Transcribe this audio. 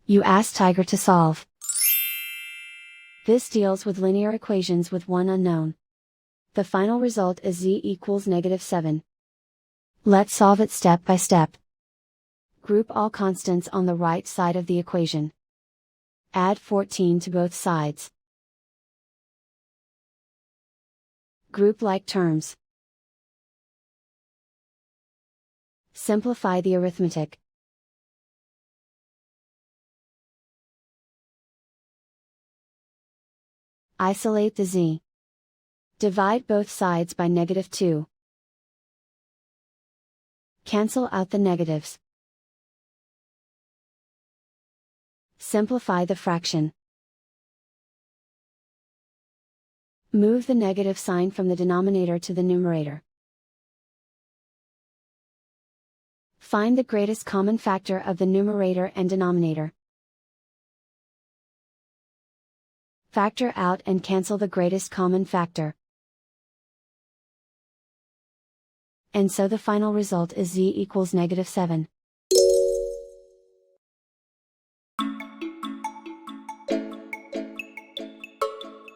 You ask Tiger to solve. This deals with linear equations with one unknown. The final result is z equals -7. Let's solve it step by step. Group all constants on the right side of the equation. Add 14 to both sides. Group like terms. Simplify the arithmetic. Isolate the z. Divide both sides by -2. Cancel out the negatives. Simplify the fraction. Move the negative sign from the denominator to the numerator. Find the greatest common factor of the numerator and denominator. Factor out and cancel the greatest common factor. And so the final result is z equals -7.